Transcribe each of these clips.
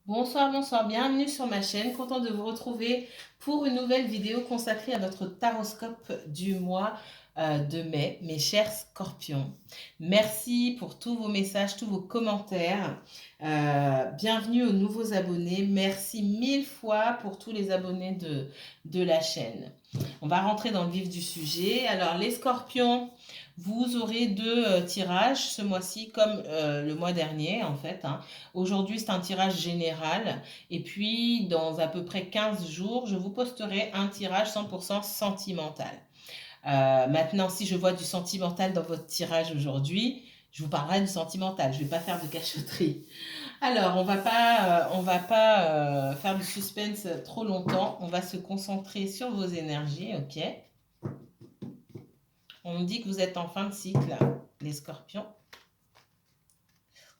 Bonsoir, bonsoir, bienvenue sur ma chaîne, content de vous retrouver pour une nouvelle vidéo consacrée à votre taroscope du mois de mai, mes chers scorpions. Merci pour tous vos messages, tous vos commentaires. Bienvenue aux nouveaux abonnés, merci mille fois pour tous les abonnés de la chaîne. On va rentrer dans le vif du sujet. Alors les scorpions, vous aurez deux tirages ce mois-ci comme le mois dernier en fait. Aujourd'hui, c'est un tirage général. Et puis, dans à peu près 15 jours, je vous posterai un tirage 100% sentimental. Maintenant, si je vois du sentimental dans votre tirage aujourd'hui, je vous parlerai du sentimental. Je ne vais pas faire de cachotterie. Alors, on va pas faire du suspense trop longtemps. On va se concentrer sur vos énergies, ok? On me dit que vous êtes en fin de cycle, les scorpions.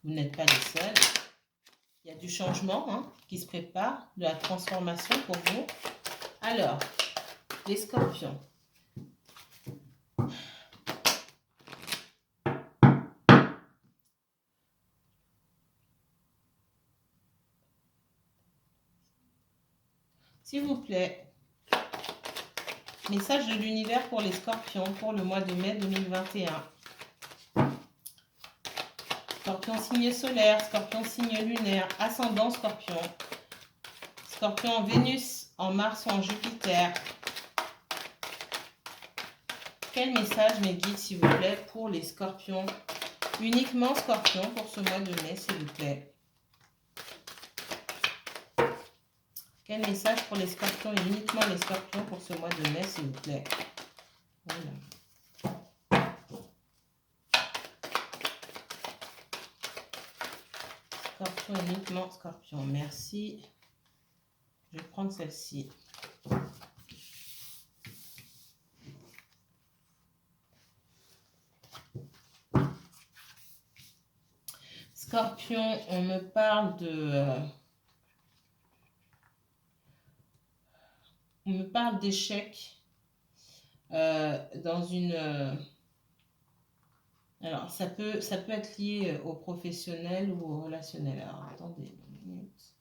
Vous n'êtes pas les seuls. Il y a du changement qui se prépare, de la transformation pour vous. Alors, les scorpions. S'il vous plaît, message de l'univers pour les scorpions pour le mois de mai 2021. Scorpion signe solaire, scorpion signe lunaire, ascendant scorpion. Scorpion en Vénus, en Mars ou en Jupiter. Quel message mes guides, s'il vous plaît, pour les scorpions? Uniquement scorpion pour ce mois de mai, s'il vous plaît. Quel message pour les scorpions et uniquement les scorpions pour ce mois de mai, s'il vous plaît? Voilà. Scorpion, uniquement scorpion. Merci. Je vais prendre celle-ci. Scorpion, on me parle de... on me parle d'échec dans une... alors, ça peut être lié au professionnel ou au relationnel. Alors, attendez une minute.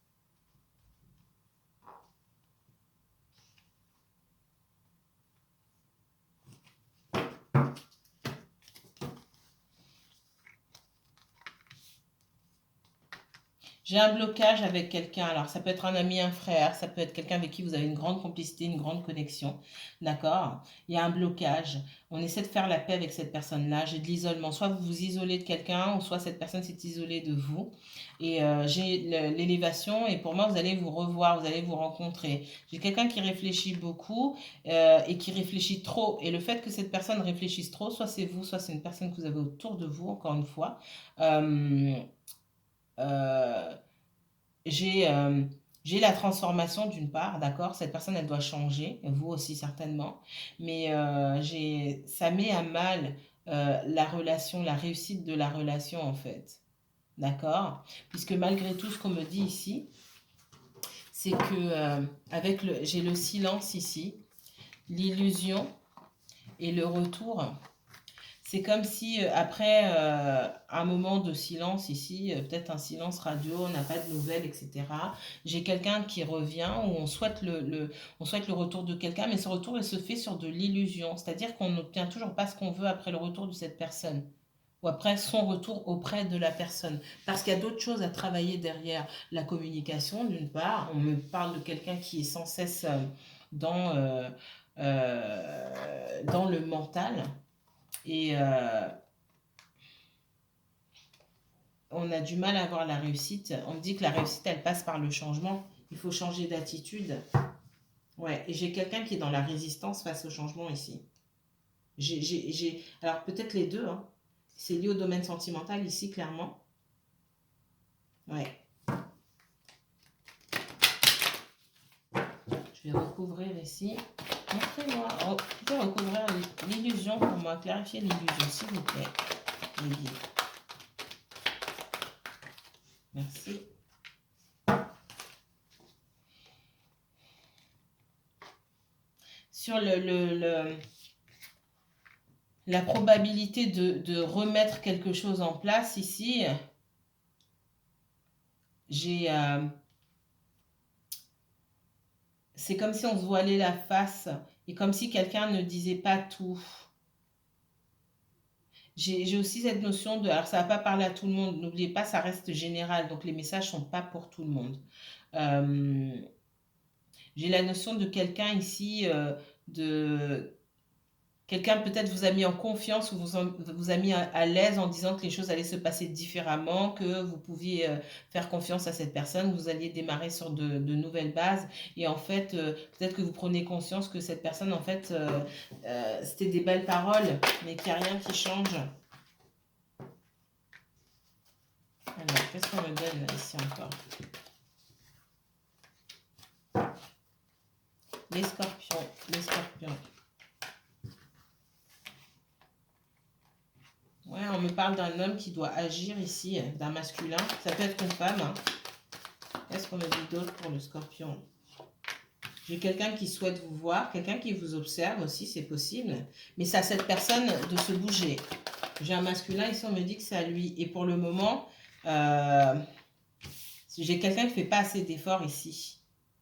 J'ai un blocage avec quelqu'un. Alors, ça peut être un ami, un frère, ça peut être quelqu'un avec qui vous avez une grande complicité, une grande connexion. D'accord? Il y a un blocage. On essaie de faire la paix avec cette personne-là. J'ai de l'isolement. Soit vous vous isolez de quelqu'un, ou soit cette personne s'est isolée de vous. Et j'ai l'élévation, et pour moi, vous allez vous revoir, vous allez vous rencontrer. J'ai quelqu'un qui réfléchit beaucoup et qui réfléchit trop. Et le fait que cette personne réfléchisse trop, soit c'est vous, soit c'est une personne que vous avez autour de vous, encore une fois. J'ai la transformation d'une part, d'accord? Cette personne, elle doit changer, vous aussi certainement, mais ça met à mal la relation, la réussite de la relation en fait, d'accord? Puisque malgré tout ce qu'on me dit ici, c'est que j'ai le silence ici, l'illusion et le retour. C'est comme si après un moment de silence ici, peut-être un silence radio, on n'a pas de nouvelles, etc. J'ai quelqu'un qui revient où on souhaite on souhaite le retour de quelqu'un, mais ce retour il se fait sur de l'illusion. C'est-à-dire qu'on n'obtient toujours pas ce qu'on veut après le retour de cette personne ou après son retour auprès de la personne. Parce qu'il y a d'autres choses à travailler derrière la communication, d'une part. On me parle de quelqu'un qui est sans cesse dans, dans le mental. Et on a du mal à avoir la réussite. On me dit que la réussite, elle passe par le changement. Il faut changer d'attitude. Ouais, et j'ai quelqu'un qui est dans la résistance face au changement ici. Alors peut-être les deux, c'est lié au domaine sentimental ici, clairement. Ouais. Je vais recouvrir ici. Montrez-moi. Oh, vous pouvez recouvrir l'illusion pour moi. Clarifier l'illusion, s'il vous plaît. Les guides. Merci. Sur la probabilité de remettre quelque chose en place ici, j'ai c'est comme si on se voilait la face et comme si quelqu'un ne disait pas tout. J'ai aussi cette notion de... Alors, ça ne va pas parler à tout le monde. N'oubliez pas, ça reste général. Donc, les messages ne sont pas pour tout le monde. J'ai la notion de quelqu'un ici, de... Quelqu'un peut-être vous a mis en confiance ou vous a mis à l'aise en disant que les choses allaient se passer différemment, que vous pouviez faire confiance à cette personne, vous alliez démarrer sur de nouvelles bases. Et en fait, peut-être que vous prenez conscience que cette personne, en fait, c'était des belles paroles, mais qu'il n'y a rien qui change. Alors, qu'est-ce qu'on me donne là, ici encore? Les scorpions, les scorpions. Ouais, on me parle d'un homme qui doit agir ici, d'un masculin. Ça peut être une femme. Hein. Qu'est-ce qu'on me dit d'autre pour le scorpion? J'ai quelqu'un qui souhaite vous voir, quelqu'un qui vous observe aussi, c'est possible. Mais c'est à cette personne de se bouger. J'ai un masculin, ici on me dit que c'est à lui. Et pour le moment, j'ai quelqu'un qui ne fait pas assez d'efforts ici.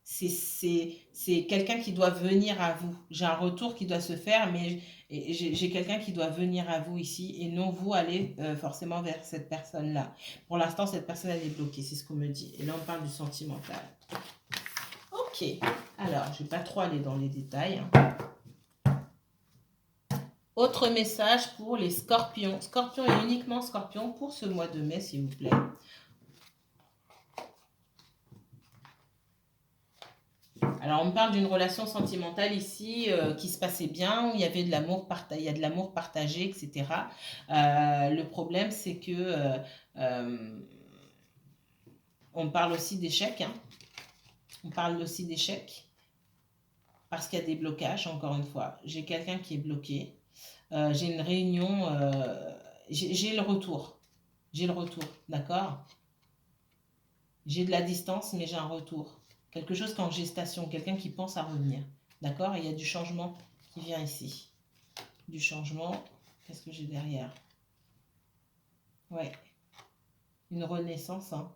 C'est quelqu'un qui doit venir à vous. J'ai un retour qui doit se faire, mais j'ai quelqu'un qui doit venir à vous ici et non vous aller forcément vers cette personne-là. Pour l'instant, cette personne, elle est bloquée, c'est ce qu'on me dit. Et là, on parle du sentimental. Ok, alors, je ne vais pas trop aller dans les détails. Autre message pour les scorpions. Scorpion et uniquement scorpion pour ce mois de mai, s'il vous plaît. Alors, on me parle d'une relation sentimentale ici qui se passait bien, où il y avait de l'amour partagé, etc. Le problème, c'est que on parle aussi d'échecs. Hein. On parle aussi d'échecs parce qu'il y a des blocages, encore une fois. J'ai quelqu'un qui est bloqué. J'ai une réunion, j'ai le retour. J'ai le retour, d'accord? J'ai de la distance, mais j'ai un retour. Quelque chose qui est en gestation, quelqu'un qui pense à revenir. D'accord? Et il y a du changement qui vient ici. Du changement. Qu'est-ce que j'ai derrière? Ouais. Une renaissance. Hein.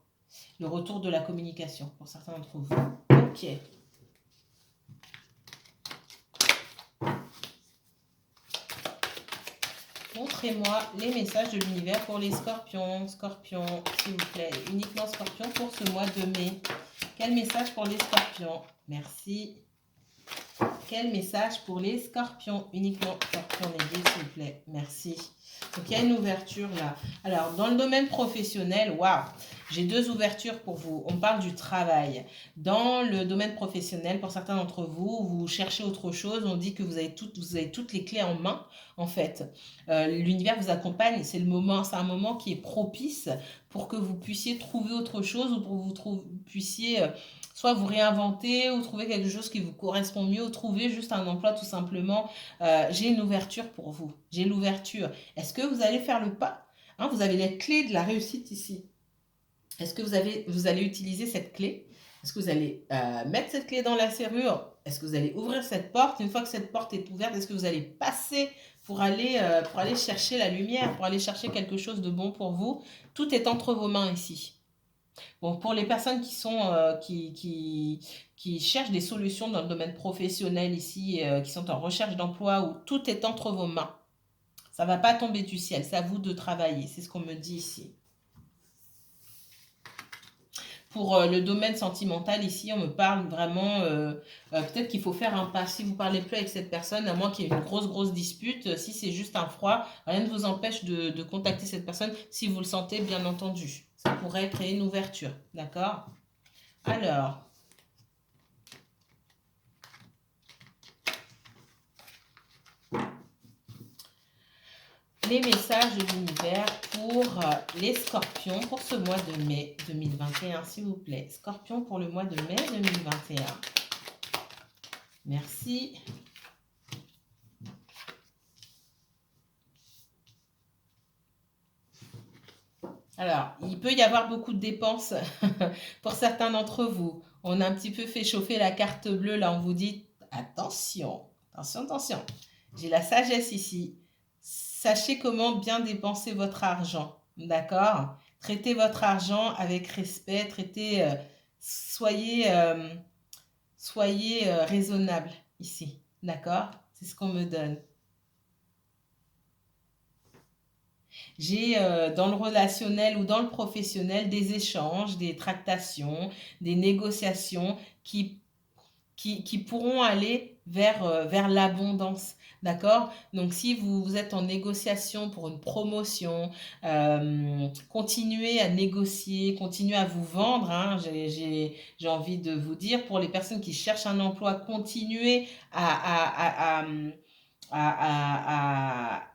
Le retour de la communication pour certains d'entre vous. Ok. Montrez-moi les messages de l'univers pour les scorpions. Scorpions, s'il vous plaît. Uniquement scorpions pour ce mois de mai. Quel message pour les scorpions? Merci. Quel message pour les scorpions? Uniquement scorpions négués, s'il vous plaît. Merci. Donc, il y a une ouverture là. Alors, dans le domaine professionnel, waouh, j'ai deux ouvertures pour vous. On parle du travail. Dans le domaine professionnel, pour certains d'entre vous, vous cherchez autre chose. On dit que vous avez toutes les clés en main, en fait. L'univers vous accompagne. C'est un moment qui est propice pour que vous puissiez trouver autre chose ou pour que vous puissiez... soit vous réinventer ou trouver quelque chose qui vous correspond mieux ou trouver juste un emploi tout simplement. J'ai une ouverture pour vous. J'ai l'ouverture. Est-ce que vous allez faire le pas? Hein, vous avez les clés de la réussite ici. Est-ce que vous allez utiliser cette clé? Est-ce que vous allez mettre cette clé dans la serrure? Est-ce que vous allez ouvrir cette porte? Une fois que cette porte est ouverte, est-ce que vous allez passer pour aller chercher la lumière, pour aller chercher quelque chose de bon pour vous? Tout est entre vos mains ici. Bon, pour les personnes qui cherchent des solutions dans le domaine professionnel ici, qui sont en recherche d'emploi, où tout est entre vos mains, ça ne va pas tomber du ciel, c'est à vous de travailler, c'est ce qu'on me dit ici. Pour le domaine sentimental, ici, on me parle vraiment, peut-être qu'il faut faire un pas. Si vous ne parlez plus avec cette personne, à moins qu'il y ait une grosse dispute, si c'est juste un froid, rien ne vous empêche de contacter cette personne si vous le sentez, bien entendu. Ça pourrait créer une ouverture, d'accord? Alors, les messages de l'univers pour les scorpions pour ce mois de mai 2021, s'il vous plaît. Scorpion pour le mois de mai 2021. Merci. Alors, il peut y avoir beaucoup de dépenses pour certains d'entre vous. On a un petit peu fait chauffer la carte bleue. Là, on vous dit, attention, attention, attention. J'ai la sagesse ici. Sachez comment bien dépenser votre argent. D'accord? Traitez votre argent avec respect. Soyez Soyez raisonnable ici, d'accord? C'est ce qu'on me donne. J'ai dans le relationnel ou dans le professionnel des échanges, des tractations, des négociations qui pourront aller vers l'abondance. D'accord? Donc, si vous êtes en négociation pour une promotion, continuez à négocier, continuez à vous vendre. Hein. J'ai envie de vous dire, pour les personnes qui cherchent un emploi, continuez à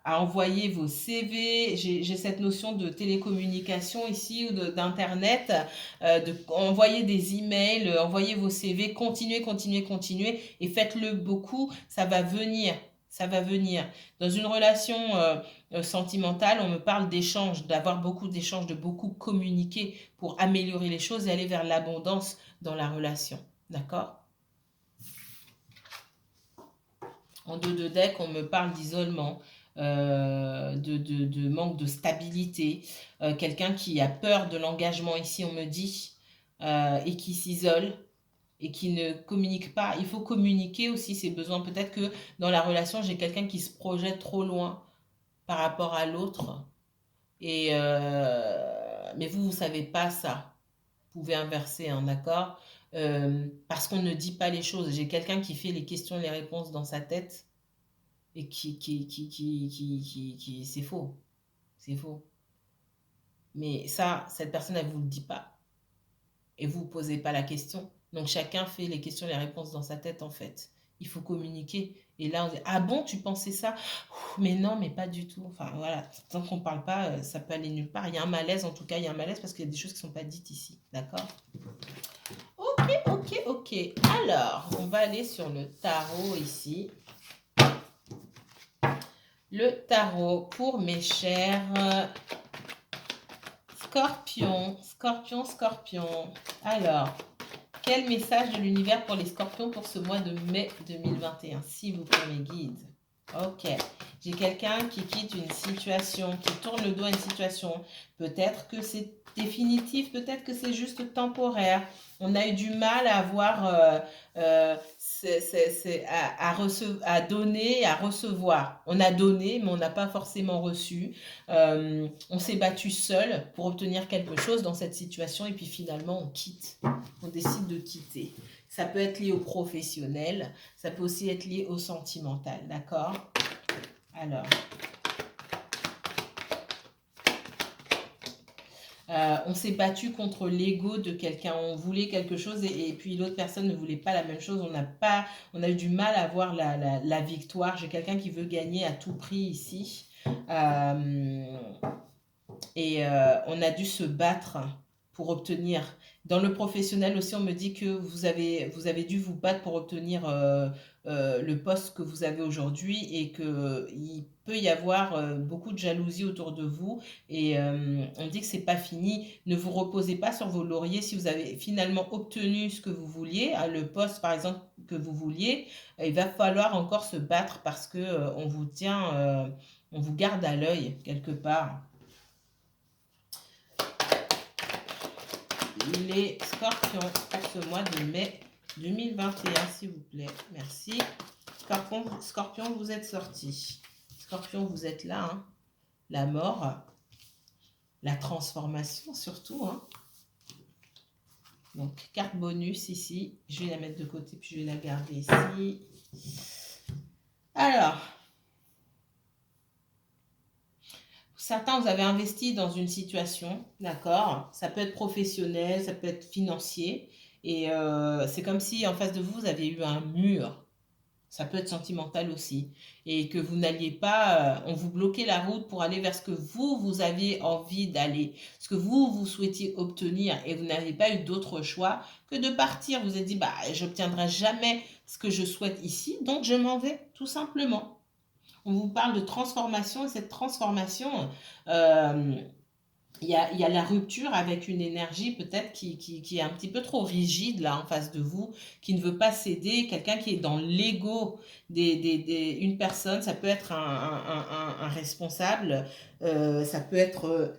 envoyer vos CV. J'ai cette notion de télécommunication ici ou d'internet, envoyer des emails, envoyer vos CV, continuez, continuez, continuez et faites-le beaucoup, ça va venir. Ça va venir. Dans une relation sentimentale, on me parle d'échanges, d'avoir beaucoup d'échanges, de beaucoup communiquer pour améliorer les choses et aller vers l'abondance dans la relation. D'accord? En dos de deck, on me parle d'isolement, de manque de stabilité, quelqu'un qui a peur de l'engagement ici, on me dit, et qui s'isole et qui ne communique pas. Il faut communiquer aussi ses besoins. Peut-être que dans la relation, j'ai quelqu'un qui se projette trop loin par rapport à l'autre. Mais vous ne savez pas ça. Vous pouvez inverser, hein, d'accord? Parce qu'on ne dit pas les choses. J'ai quelqu'un qui fait les questions et les réponses dans sa tête et c'est faux. C'est faux. Mais ça, cette personne, elle ne vous le dit pas. Et vous ne posez pas la question. Donc chacun fait les questions et les réponses dans sa tête, en fait. Il faut communiquer. Et là, on dit, ah bon, tu pensais ça? Mais non, mais pas du tout. Enfin, voilà. Tant qu'on ne parle pas, ça peut aller nulle part. Il y a un malaise, en tout cas, il y a un malaise parce qu'il y a des choses qui ne sont pas dites ici. D'accord? Ok, ok, ok. Alors, on va aller sur le tarot ici. Le tarot pour mes chers scorpions. Scorpions. Alors, quel message de l'univers pour les scorpions pour ce mois de mai 2021, s'il vous plaît, mes guides? Ok. J'ai quelqu'un qui quitte une situation, qui tourne le dos à une situation. Peut-être que c'est définitif, peut-être que c'est juste temporaire. On a eu du mal à avoir, à donner et à recevoir. On a donné, mais on n'a pas forcément reçu. On s'est battu seul pour obtenir quelque chose dans cette situation et puis finalement on quitte. On décide de quitter. Ça peut être lié au professionnel, ça peut aussi être lié au sentimental, d'accord? Alors, on s'est battu contre l'ego de quelqu'un. On voulait quelque chose et puis l'autre personne ne voulait pas la même chose. On a eu du mal à voir la victoire. J'ai quelqu'un qui veut gagner à tout prix ici. On a dû se battre pour obtenir. Dans le professionnel aussi, on me dit que vous avez dû vous battre pour obtenir le poste que vous avez aujourd'hui et qu'il peut y avoir beaucoup de jalousie autour de vous. Et on dit que c'est pas fini. Ne vous reposez pas sur vos lauriers. Si vous avez finalement obtenu ce que vous vouliez, le poste par exemple que vous vouliez, il va falloir encore se battre parce que on vous tient, on vous garde à l'œil quelque part. Les scorpions pour ce mois de mai 2021, s'il vous plaît. Merci. Scorpion, vous êtes sorti. Scorpion, vous êtes là. Hein. La mort, la transformation surtout. Hein. Donc, carte bonus ici. Je vais la mettre de côté, puis je vais la garder ici. Alors, certains, vous avez investi dans une situation, d'accord? Ça peut être professionnel, ça peut être financier. Et c'est comme si en face de vous, vous aviez eu un mur. Ça peut être sentimental aussi. Et que vous n'alliez pas, on vous bloquait la route pour aller vers ce que vous aviez envie d'aller, ce que vous souhaitiez obtenir. Et vous n'avez pas eu d'autre choix que de partir. Vous vous êtes dit, bah, j'obtiendrai jamais ce que je souhaite ici, donc je m'en vais, tout simplement. On vous parle de transformation et cette transformation, il y a la rupture avec une énergie peut-être qui est un petit peu trop rigide là en face de vous, qui ne veut pas céder, quelqu'un qui est dans l'ego une personne, ça peut être un responsable, ça peut être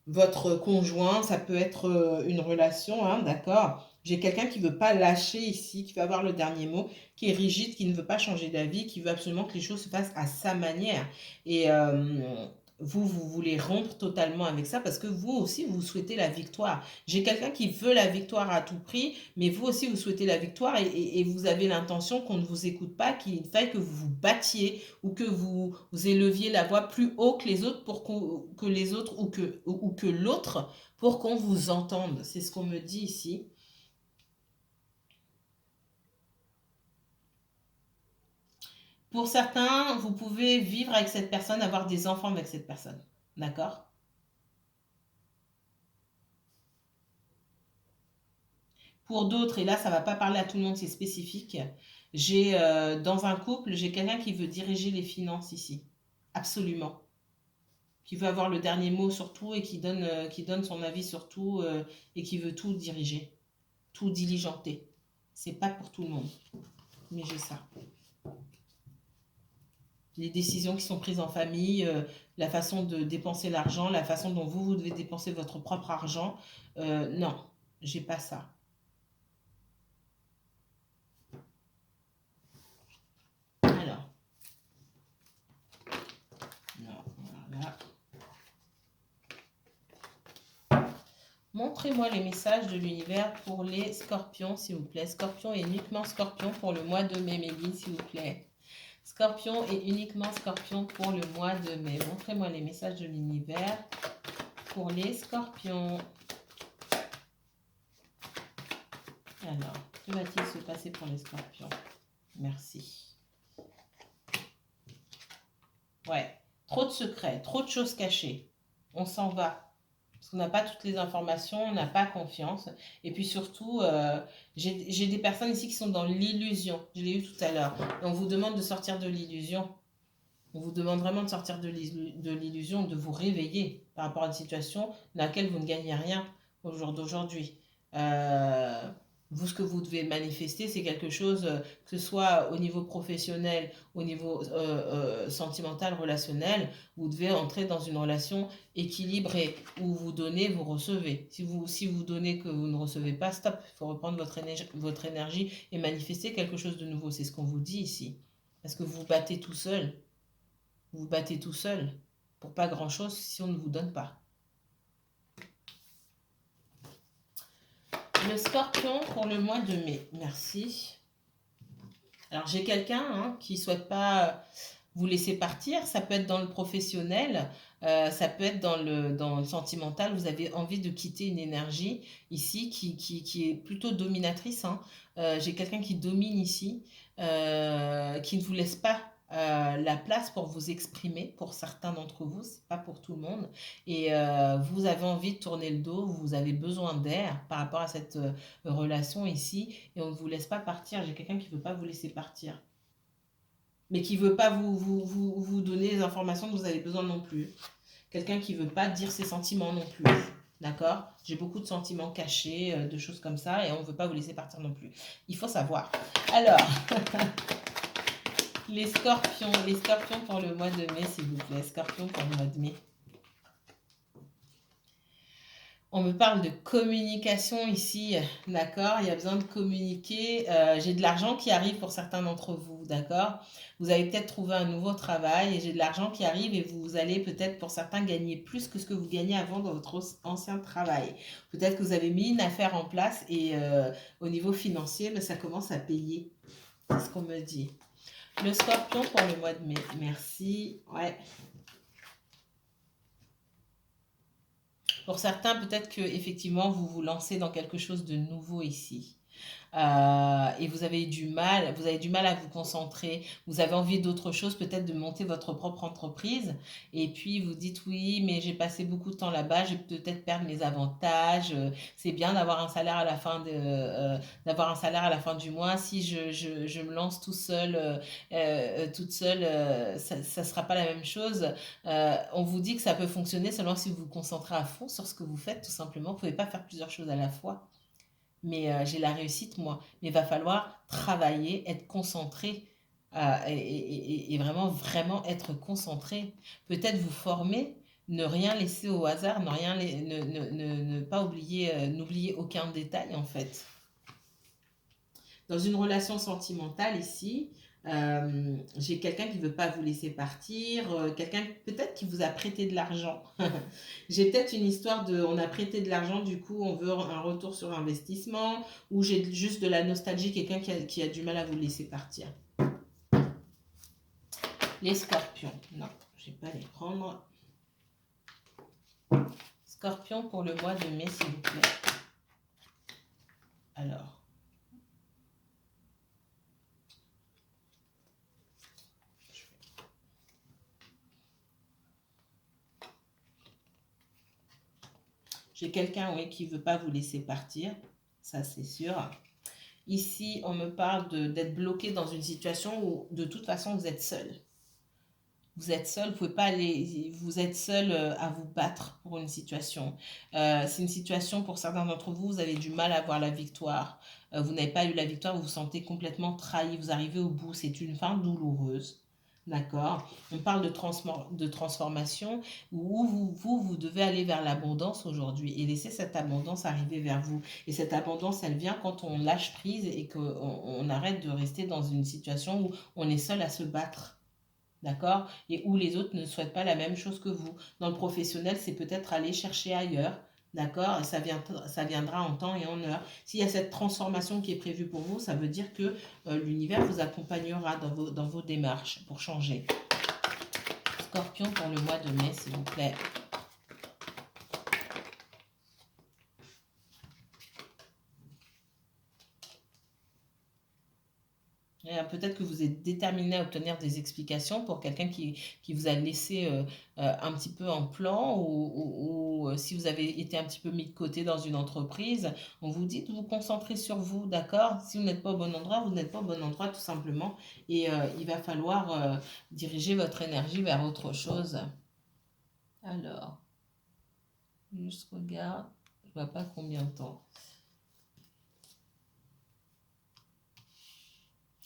votre conjoint, ça peut être une relation, hein, d'accord? J'ai quelqu'un qui ne veut pas lâcher ici, qui veut avoir le dernier mot, qui est rigide, qui ne veut pas changer d'avis, qui veut absolument que les choses se fassent à sa manière. Et vous voulez rompre totalement avec ça parce que vous aussi, vous souhaitez la victoire. J'ai quelqu'un qui veut la victoire à tout prix, mais vous aussi, vous souhaitez la victoire et vous avez l'intention qu'on ne vous écoute pas, qu'il faille que vous vous battiez ou que vous éleviez la voix plus haut que les autres pour que les autres ou que l'autre pour qu'on vous entende. C'est ce qu'on me dit ici. Pour certains, vous pouvez vivre avec cette personne, avoir des enfants avec cette personne. D'accord? Pour d'autres, et là, ça ne va pas parler à tout le monde, c'est spécifique. J'ai dans un couple, j'ai quelqu'un qui veut diriger les finances ici. Absolument. Qui veut avoir le dernier mot sur tout et qui donne son avis sur tout et qui veut tout diriger, tout diligenter. C'est pas pour tout le monde, mais j'ai ça. Les décisions qui sont prises en famille, la façon de dépenser l'argent, la façon dont vous devez dépenser votre propre argent. Non, j'ai pas ça. Alors, non, voilà. Montrez-moi les messages de l'univers pour les scorpions, s'il vous plaît. Scorpion et uniquement scorpion pour le mois de mai, Méline, s'il vous plaît. Scorpion et uniquement scorpion pour le mois de mai. Montrez-moi les messages de l'univers pour les scorpions. Alors, que va-t-il se passer pour les scorpions? Merci. Ouais, trop de secrets, trop de choses cachées. On s'en va. Parce qu'on n'a pas toutes les informations, on n'a pas confiance. Et puis surtout, j'ai des personnes ici qui sont dans l'illusion. Je l'ai eu tout à l'heure. On vous demande de sortir de l'illusion. On vous demande vraiment de sortir de l'illusion, de vous réveiller par rapport à une situation dans laquelle vous ne gagnez rien au jour d'aujourd'hui. Vous, ce que vous devez manifester, c'est quelque chose, que ce soit au niveau professionnel, au niveau sentimental, relationnel, vous devez entrer dans une relation équilibrée où vous donnez, vous recevez. Si vous donnez que vous ne recevez pas, stop, il faut reprendre votre énergie et manifester quelque chose de nouveau. C'est ce qu'on vous dit ici. Parce que vous vous battez tout seul. Vous vous battez tout seul pour pas grand-chose si on ne vous donne pas. Le scorpion pour le mois de mai. Merci. Alors, j'ai quelqu'un qui ne souhaite pas vous laisser partir. Ça peut être dans le professionnel, ça peut être dans le sentimental. Vous avez envie de quitter une énergie ici qui est plutôt dominatrice. J'ai quelqu'un qui domine ici, qui ne vous laisse pas la place pour vous exprimer. Pour certains d'entre vous, c'est pas pour tout le monde. Et vous avez envie de tourner le dos, vous avez besoin d'air par rapport à cette relation ici, et on ne vous laisse pas partir. J'ai quelqu'un qui ne veut pas vous laisser partir, mais qui ne veut pas vous donner les informations dont vous avez besoin non plus. Quelqu'un qui ne veut pas dire ses sentiments non plus. D'accord? J'ai beaucoup de sentiments cachés, de choses comme ça, et on ne veut pas vous laisser partir non plus. Il faut savoir. Alors, les scorpions pour le mois de mai, s'il vous plaît. Scorpions pour le mois de mai. On me parle de communication ici, d'accord? Il y a besoin de communiquer. J'ai de l'argent qui arrive pour certains d'entre vous, d'accord? Vous avez peut-être trouvé un nouveau travail et j'ai de l'argent qui arrive et vous allez peut-être pour certains gagner plus que ce que vous gagnez avant dans votre ancien travail. Peut-être que vous avez mis une affaire en place et au niveau financier, ça commence à payer. C'est ce qu'on me dit. Le scorpion pour le mois de mai. Merci. Ouais. Pour certains, peut-être que effectivement vous vous lancez dans quelque chose de nouveau ici. Et vous avez du mal à vous concentrer, vous avez envie d'autre chose, peut-être de monter votre propre entreprise, et puis vous dites oui, mais j'ai passé beaucoup de temps là-bas, je vais peut-être perdre mes avantages, c'est bien d'avoir un salaire à la fin d'avoir un salaire à la fin du mois, si je me lance tout seul, toute seule, ça ne sera pas la même chose. On vous dit que ça peut fonctionner seulement si vous vous concentrez à fond sur ce que vous faites, tout simplement, vous ne pouvez pas faire plusieurs choses à la fois. Mais j'ai la réussite, moi. Mais il va falloir travailler, être concentré et vraiment, vraiment être concentré. Peut-être vous former, ne rien laisser au hasard, ne pas oublier, n'oublier aucun détail en fait. Dans une relation sentimentale ici, j'ai quelqu'un qui ne veut pas vous laisser partir, quelqu'un peut-être qui vous a prêté de l'argent. J'ai peut-être une histoire de on a prêté de l'argent, du coup on veut un retour sur investissement, ou j'ai juste de la nostalgie, quelqu'un qui a du mal à vous laisser partir. Les scorpions, non, je ne vais pas les prendre. Scorpion pour le mois de mai, s'il vous plaît. Alors. J'ai quelqu'un, oui, qui ne veut pas vous laisser partir, ça c'est sûr. Ici, on me parle d'être bloqué dans une situation où de toute façon vous êtes seul. Vous êtes seul, vous pouvez pas aller, vous êtes seul à vous battre pour une situation. C'est une situation, pour certains d'entre vous, vous avez du mal à avoir la victoire. Vous n'avez pas eu la victoire, vous vous sentez complètement trahi, vous arrivez au bout, c'est une fin douloureuse. D'accord. On parle de transformation où vous devez aller vers l'abondance aujourd'hui et laisser cette abondance arriver vers vous. Et cette abondance, elle vient quand on lâche prise et qu'on arrête de rester dans une situation où on est seul à se battre. D'accord. Et où les autres ne souhaitent pas la même chose que vous. Dans le professionnel, c'est peut-être aller chercher ailleurs. D'accord. Ça viendra en temps et en heure. S'il y a cette transformation qui est prévue pour vous, ça veut dire que l'univers vous accompagnera dans vos démarches pour changer. Scorpion pour le mois de mai, s'il vous plaît. Peut-être que vous êtes déterminé à obtenir des explications pour quelqu'un qui vous a laissé un petit peu en plan ou si vous avez été un petit peu mis de côté dans une entreprise, on vous dit de vous concentrer sur vous, d'accord? Si vous n'êtes pas au bon endroit, vous n'êtes pas au bon endroit tout simplement et il va falloir diriger votre énergie vers autre chose. Alors, je regarde, je vois pas combien de temps.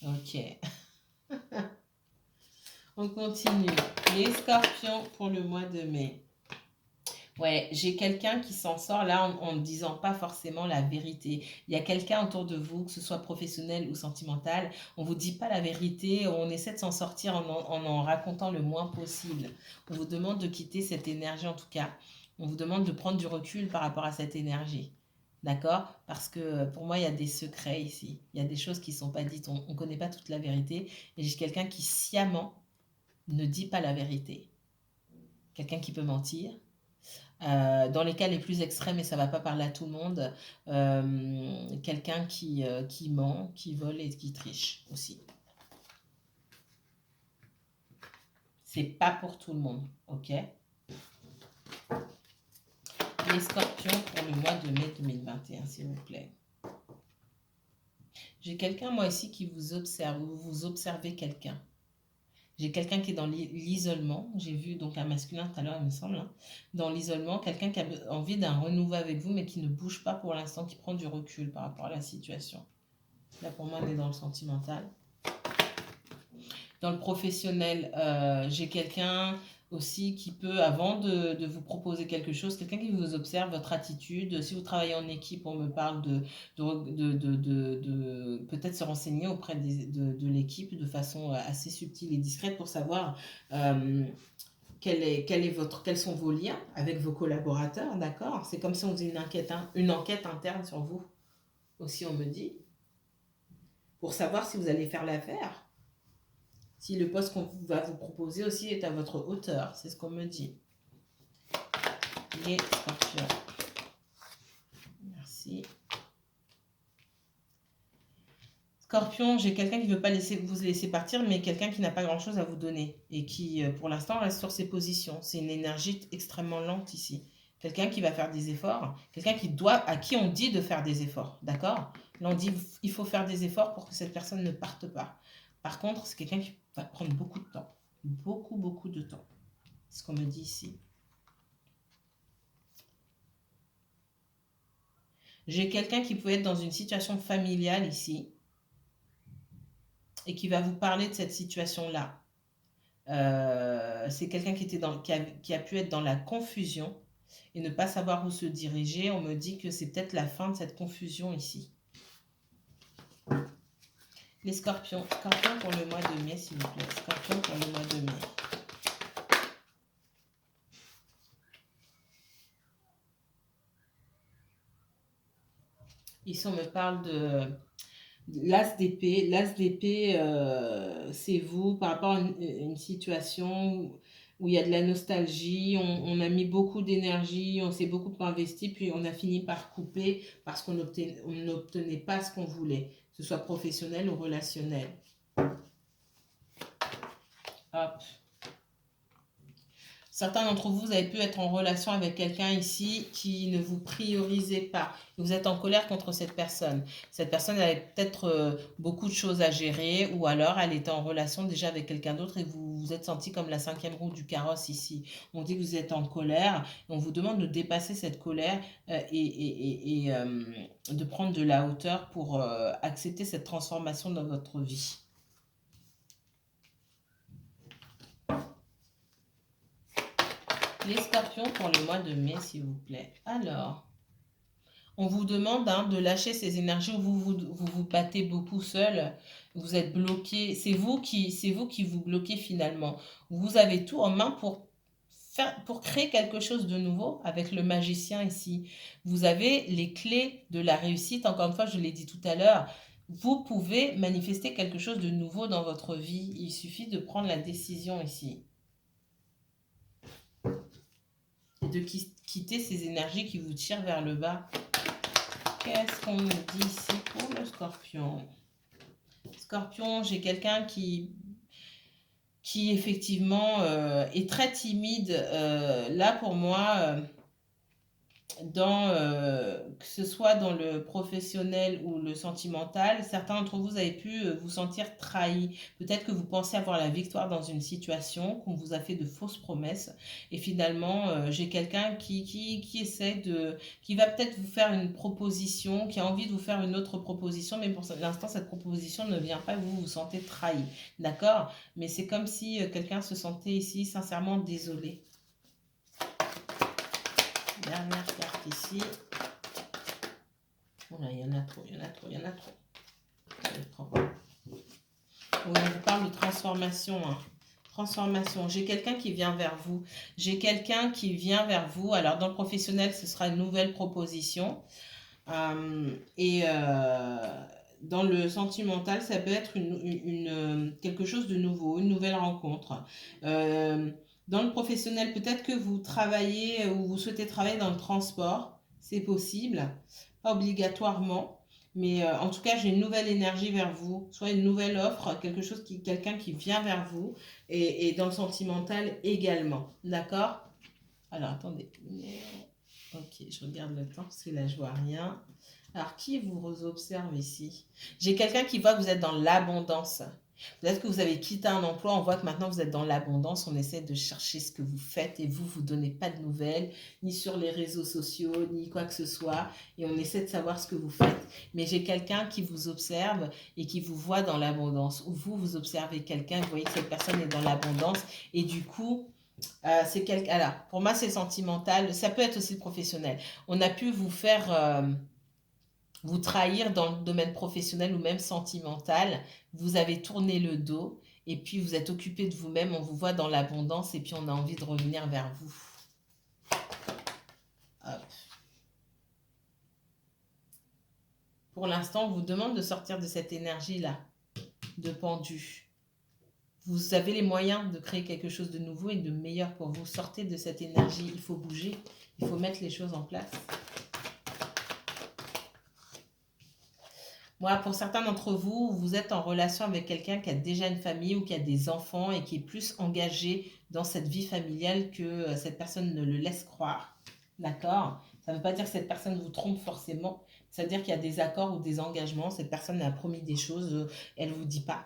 Ok. On continue. Les scorpions pour le mois de mai. Ouais, j'ai quelqu'un qui s'en sort là en ne disant pas forcément la vérité. Il y a quelqu'un autour de vous, que ce soit professionnel ou sentimental, on ne vous dit pas la vérité, on essaie de s'en sortir en racontant le moins possible. On vous demande de quitter cette énergie en tout cas. On vous demande de prendre du recul par rapport à cette énergie. D'accord? Parce que pour moi, il y a des secrets ici. Il y a des choses qui ne sont pas dites. On ne connaît pas toute la vérité. Et j'ai quelqu'un qui sciemment ne dit pas la vérité. Quelqu'un qui peut mentir. Dans les cas les plus extrêmes, et ça ne va pas parler à tout le monde, quelqu'un qui ment, qui vole et qui triche aussi. C'est pas pour tout le monde, ok? Les scorpions pour le mois de mai 2021, s'il vous plaît. J'ai quelqu'un, moi ici, qui vous observe, vous observez quelqu'un. J'ai quelqu'un qui est dans l'isolement. J'ai vu donc un masculin tout à l'heure, il me semble. Hein. Dans l'isolement, quelqu'un qui a envie d'un renouveau avec vous, mais qui ne bouge pas pour l'instant, qui prend du recul par rapport à la situation. Là, pour moi, on est dans le sentimental. Dans le professionnel, j'ai quelqu'un aussi qui peut, avant de vous proposer quelque chose, quelqu'un qui vous observe votre attitude. Si vous travaillez en équipe, on me parle de peut-être se renseigner auprès de l'équipe de façon assez subtile et discrète pour savoir quels sont vos liens avec vos collaborateurs, d'accord? C'est comme si on faisait une enquête interne sur vous, aussi on me dit, pour savoir si vous allez faire l'affaire. Si le poste qu'on va vous proposer aussi est à votre hauteur, c'est ce qu'on me dit. Les scorpions. Merci. Scorpion, j'ai quelqu'un qui ne veut pas vous laisser partir, mais quelqu'un qui n'a pas grand-chose à vous donner et qui, pour l'instant, reste sur ses positions. C'est une énergie extrêmement lente ici. Quelqu'un qui va faire des efforts, quelqu'un à qui on dit de faire des efforts, d'accord? Là, on dit il faut faire des efforts pour que cette personne ne parte pas. Par contre, c'est quelqu'un qui va prendre beaucoup de temps. Beaucoup, beaucoup de temps. C'est ce qu'on me dit ici. J'ai quelqu'un qui peut être dans une situation familiale ici et qui va vous parler de cette situation-là. C'est quelqu'un qui a pu être dans la confusion et ne pas savoir où se diriger. On me dit que c'est peut-être la fin de cette confusion ici. Les scorpions. Scorpions pour le mois de mai, s'il vous plaît. Scorpions pour le mois de mai. Ici, on me parle de l'as d'épée. L'as d'épée, c'est vous par rapport à une situation où il y a de la nostalgie. On a mis beaucoup d'énergie, on s'est beaucoup investi, puis on a fini par couper parce qu'on n'obtenait pas ce qu'on voulait, que ce soit professionnel ou relationnel. Hop. Certains d'entre vous, vous avez pu être en relation avec quelqu'un ici qui ne vous priorisait pas. Vous êtes en colère contre cette personne. Cette personne elle avait peut-être beaucoup de choses à gérer ou alors elle était en relation déjà avec quelqu'un d'autre et vous vous êtes senti comme la 5e roue du carrosse ici. On dit que vous êtes en colère et on vous demande de dépasser cette colère et de prendre de la hauteur pour accepter cette transformation dans votre vie. Les scorpions pour le mois de mai, s'il vous plaît. Alors, on vous demande de lâcher ces énergies où vous battez beaucoup seul. Vous êtes bloqué. C'est vous qui vous bloquez finalement. Vous avez tout en main pour créer quelque chose de nouveau avec le magicien ici. Vous avez les clés de la réussite. Encore une fois, je l'ai dit tout à l'heure. Vous pouvez manifester quelque chose de nouveau dans votre vie. Il suffit de prendre la décision ici. De quitter ces énergies qui vous tirent vers le bas. Qu'est-ce qu'on me dit ici pour le scorpion? Scorpion, j'ai quelqu'un qui effectivement est très timide. Là, pour moi, que ce soit dans le professionnel ou le sentimental, certains d'entre vous avez pu vous sentir trahis. Peut-être que vous pensez avoir la victoire dans une situation, qu'on vous a fait de fausses promesses. Et finalement, j'ai quelqu'un qui va peut-être vous faire une proposition, qui a envie de vous faire une autre proposition, mais pour l'instant, cette proposition ne vient pas, vous vous sentez trahi. D'accord? Mais c'est comme si quelqu'un se sentait ici sincèrement désolé. Dernière carte ici. Voilà, il y en a trop. Oui, on vous parle de transformation. Transformation. J'ai quelqu'un qui vient vers vous. Alors, dans le professionnel, ce sera une nouvelle proposition. Dans le sentimental, ça peut être quelque chose de nouveau, une nouvelle rencontre. Dans le professionnel, peut-être que vous travaillez ou vous souhaitez travailler dans le transport. C'est possible, pas obligatoirement. Mais en tout cas, j'ai une nouvelle énergie vers vous, soit une nouvelle offre, quelqu'un qui vient vers vous, et dans le sentimental également. D'accord? Alors, attendez. Ok, je regarde le temps parce que là, je vois rien. Alors, qui vous observe ici? J'ai quelqu'un qui voit que vous êtes dans l'abondance. Peut-être que vous avez quitté un emploi, on voit que maintenant vous êtes dans l'abondance, on essaie de chercher ce que vous faites et vous ne donnez pas de nouvelles, ni sur les réseaux sociaux, ni quoi que ce soit, et on essaie de savoir ce que vous faites. Mais j'ai quelqu'un qui vous observe et qui vous voit dans l'abondance, ou vous observez quelqu'un, vous voyez que cette personne est dans l'abondance, et du coup, alors, pour moi, c'est sentimental, ça peut être aussi professionnel. On a pu vous faire... vous trahir dans le domaine professionnel ou même sentimental, vous avez tourné le dos et puis vous êtes occupé de vous-même, on vous voit dans l'abondance et puis on a envie de revenir vers vous. Hop. Pour l'instant, on vous demande de sortir de cette énergie-là, de pendu. Vous avez les moyens de créer quelque chose de nouveau et de meilleur pour vous. Sortez de cette énergie, il faut bouger, il faut mettre les choses en place. Moi, pour certains d'entre vous, vous êtes en relation avec quelqu'un qui a déjà une famille ou qui a des enfants et qui est plus engagé dans cette vie familiale que cette personne ne le laisse croire. D'accord? Ça ne veut pas dire que cette personne vous trompe forcément. Ça veut dire qu'il y a des accords ou des engagements. Cette personne a promis des choses, elle ne vous dit pas.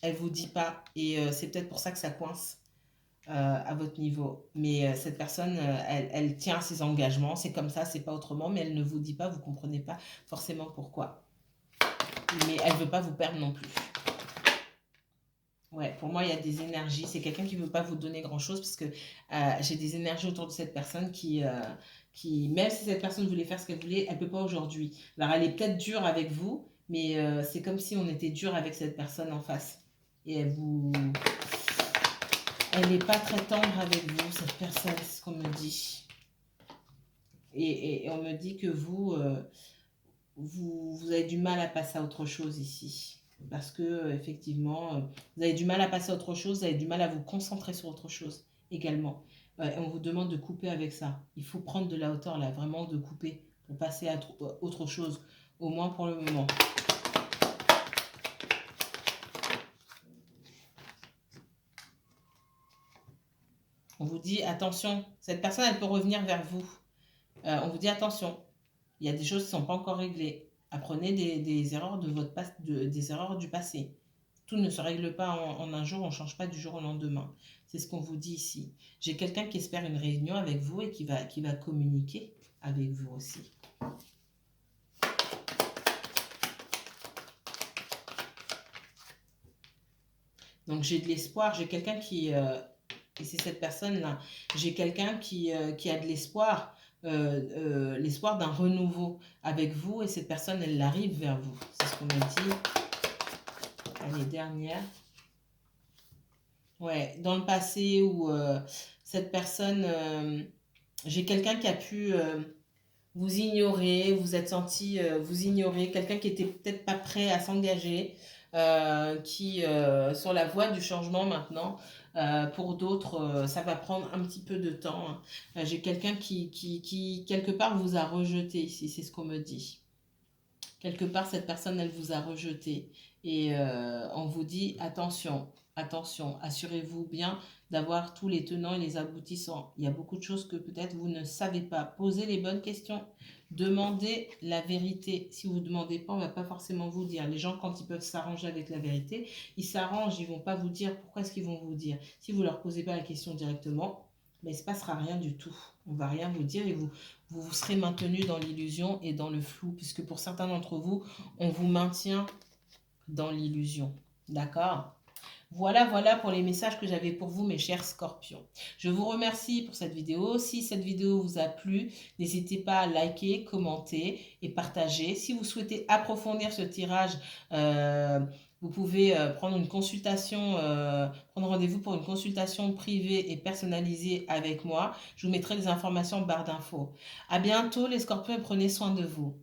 Elle ne vous dit pas. Et c'est peut-être pour ça que ça coince. À votre niveau. Mais cette personne, elle tient à ses engagements. C'est comme ça, c'est pas autrement. Mais elle ne vous dit pas, vous comprenez pas forcément pourquoi. Mais elle veut pas vous perdre non plus. Ouais, pour moi, il y a des énergies. C'est quelqu'un qui veut pas vous donner grand-chose parce que j'ai des énergies autour de cette personne qui, même si cette personne voulait faire ce qu'elle voulait, elle peut pas aujourd'hui. Alors, elle est peut-être dure avec vous, mais c'est comme si on était dur avec cette personne en face. Et elle n'est pas très tendre avec vous, cette personne, c'est ce qu'on me dit. Et on me dit que vous avez du mal à passer à autre chose ici. Parce que, effectivement, vous avez du mal à passer à autre chose, vous avez du mal à vous concentrer sur autre chose également. On vous demande de couper avec ça. Il faut prendre de la hauteur là, vraiment de couper pour passer à autre chose, au moins pour le moment. On vous dit attention, cette personne elle peut revenir vers vous. On vous dit attention, il y a des choses qui ne sont pas encore réglées. Apprenez des erreurs des erreurs du passé. Tout ne se règle pas en un jour, on ne change pas du jour au lendemain. C'est ce qu'on vous dit ici. J'ai quelqu'un qui espère une réunion avec vous et qui va communiquer avec vous aussi. Donc j'ai de l'espoir, j'ai quelqu'un qui... et c'est cette personne-là. J'ai quelqu'un qui a de l'espoir, l'espoir d'un renouveau avec vous et cette personne, elle arrive vers vous. C'est ce qu'on m'a dit. Allez, dernière. Ouais, dans le passé où cette personne, j'ai quelqu'un qui a pu vous ignorer, vous êtes senti vous ignorer, quelqu'un qui était peut-être pas prêt à s'engager, qui sur la voie du changement maintenant. Pour d'autres, ça va prendre un petit peu de temps, hein. J'ai quelqu'un qui, quelque part, vous a rejeté ici, c'est ce qu'on me dit. Quelque part, cette personne, elle vous a rejeté. Et on vous dit, attention, attention, assurez-vous bien d'avoir tous les tenants et les aboutissants. Il y a beaucoup de choses que peut-être vous ne savez pas. Posez les bonnes questions. Demandez la vérité. Si vous ne demandez pas, on ne va pas forcément vous dire. Les gens, quand ils peuvent s'arranger avec la vérité, ils s'arrangent, ils ne vont pas vous dire. Pourquoi est-ce qu'ils vont vous dire? Si vous ne leur posez pas la question directement, mais il ne se passera rien du tout. On ne va rien vous dire et vous serez maintenu dans l'illusion et dans le flou, puisque pour certains d'entre vous, on vous maintient dans l'illusion. D'accord? Voilà pour les messages que j'avais pour vous, mes chers scorpions. Je vous remercie pour cette vidéo. Si cette vidéo vous a plu, n'hésitez pas à liker, commenter et partager. Si vous souhaitez approfondir ce tirage, vous pouvez prendre une consultation, prendre rendez-vous pour une consultation privée et personnalisée avec moi. Je vous mettrai les informations en barre d'infos. À bientôt les scorpions et prenez soin de vous.